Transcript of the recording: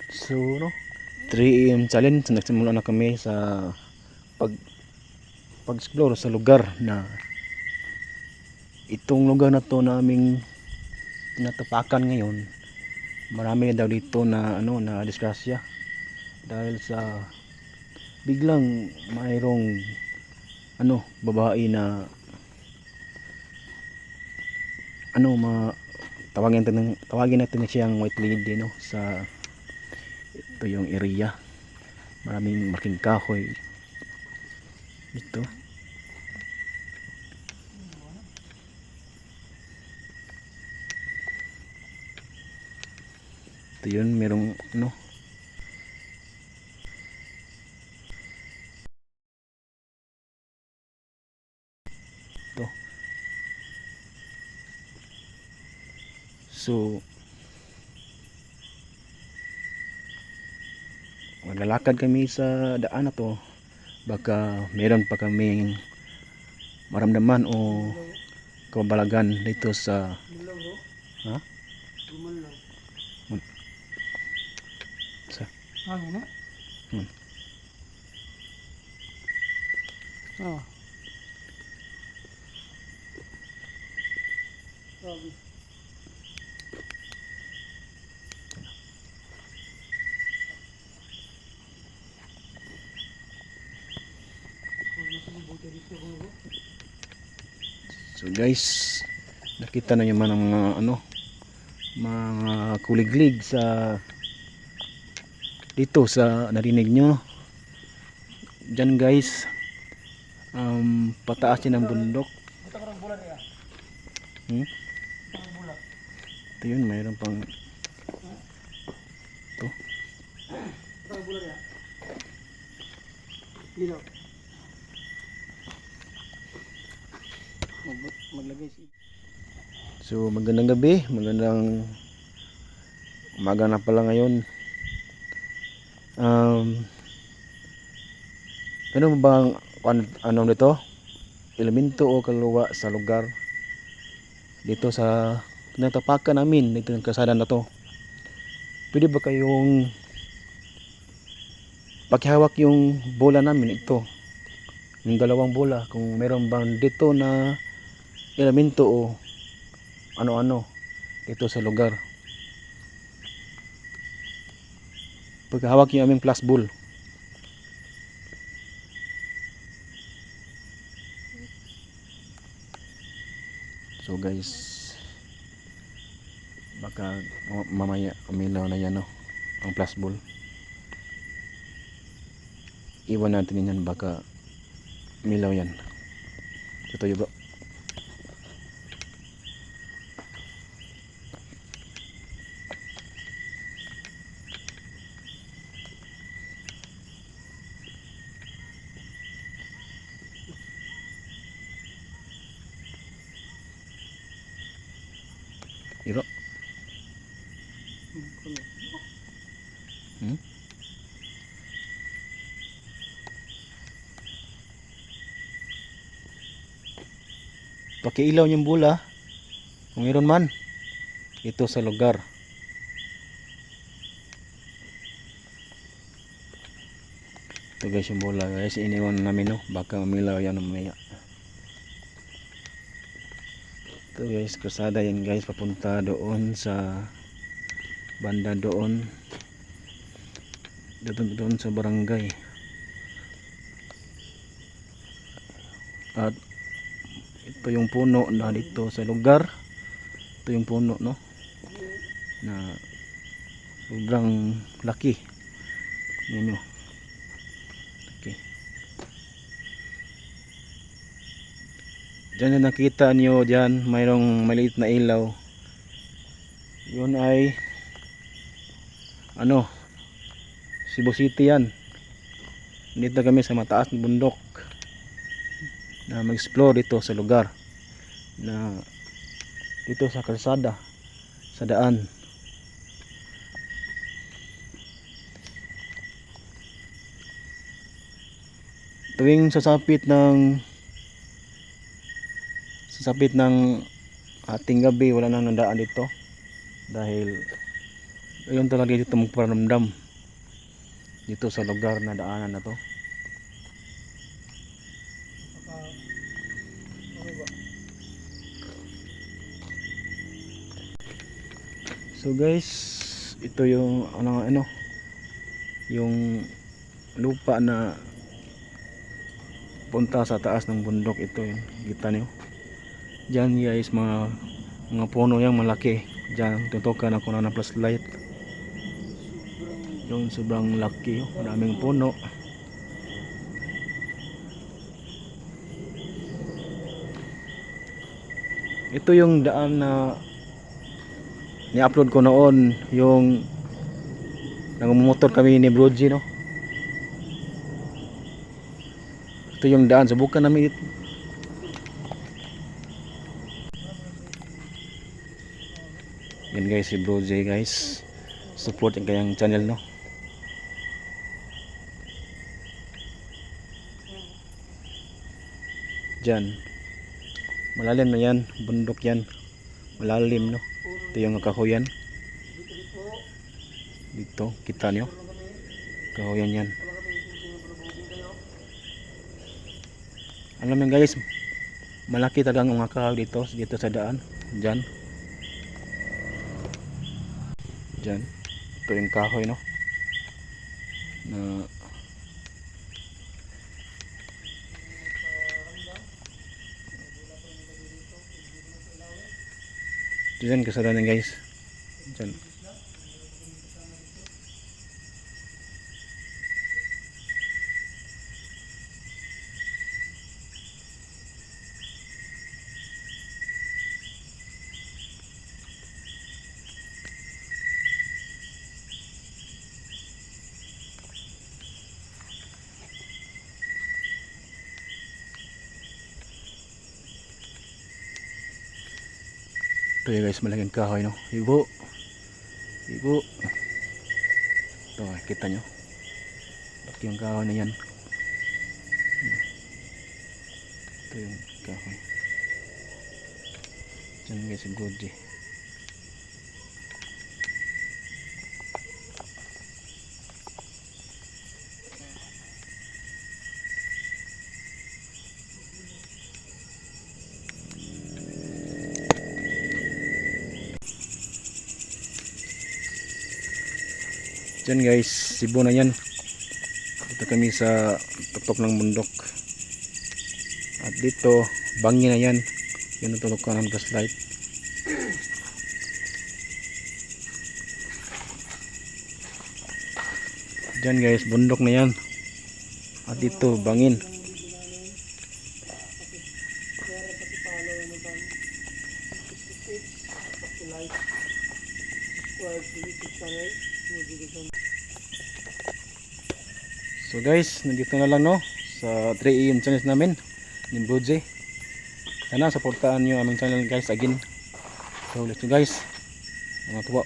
So, no, 3 AM challenge. Nagsimula na kami sa pag pag-explore sa lugar na itong lugar na to naming natapakan ngayon. Marami daw dito na na disgrasya dahil sa biglang mayroong babae na tawagin natin siyang white lady sa ito yung area. Maraming malaking kahoy dito. Ito yun, merong ito. So maglalakad kami sa daan na to, baka meron pa kaming maramdaman o kabalagan dito sa ha? Sa Hangin na? Oo. Grabe. So guys, nakita na naman ang mga kuliglig sa dito sa narinig nyo dyan guys. Pataas yan ang bundok. Ito yun, mayroon pang ito. Maglagay si. So magandang gabi, magandang umaga na pala ngayon. Ano bang ano dito? Elemento o kaluwa sa lugar dito sa natapakan namin dito ng kalsada na to. Pwede ba kayong pakihawak yung bola namin ito, yung dalawang bola, kung meron bang dito na elemento o ano-ano dito sa lugar. Pagkahawak yung aming plus ball. So guys, baka mamaya umilaw na yan ang plus ball. Iwan natin yan, baka umilaw yan. Ito yun bro. Iro. Pakiilaw yung bola kung meron man ito sa lugar. Ito guys yung bola guys, iniwan namin baka umilaw yan mamaya. Ito guys, kalsada yan guys, papunta doon sa banda doon sa barangay. At ito yung puno na dito sa lugar. Ito yung puno na sobrang laki. Yan o. Okay. Diyan na nakita nyo, diyan mayroong maliit na ilaw. Yun ay Cebu City yan. Dito kami sa mataas na bundok na mag-explore dito sa lugar na dito sa kalsada, sa daan. Tuwing sasapit ng ating gabi, wala nang nandaan dito dahil Ayun talaga dito magparamdam dito sa lugar na daanan na to. Ano ba? So guys, ito yung yung lupa na punta sa taas ng bundok. Ito yung kita nyo. Diyan guys, mga puno yang malaki. Diyan tutukan ako na flashlight. Yung sobrang laki, maraming puno. Ito yung daan na ni-upload ko noon, yung nagmumotor kami ni Brogy, no? Ito yung daan, subukan namin ito. Yan guys, si Brogy guys. Support yung kanyang channel, no? Diyan. Malalim na yan, bundok yan. Malalim, no? Ito yung kahoyan. Dito, kita nyo. Kahoyan yan. Alam mo guys, malaki talagang mga kahoy dito sa daan. Diyan. Diyan. Ito yung kahoy, no? Na diyan kasalanan guys. Diyan. Ito yun guys, malaking kahoy, no? Ibo. Ito, kita nyo. Laki yung kahoy na yan. Ito yung kahoy. Diyan guys, yung Brogy. Diyan guys, Cebu na yan. Dito kami sa tuktok ng bundok. At dito, bangi na yan. Yan ang tutukan ng flashlight. Diyan guys, bundok na yan. At dito, bangin. So guys, nandito na lang, no, sa 3 AM channel namin ni Brogy. Sana supportahan nyo aming channel guys again. So let's go guys. Mga tuwa.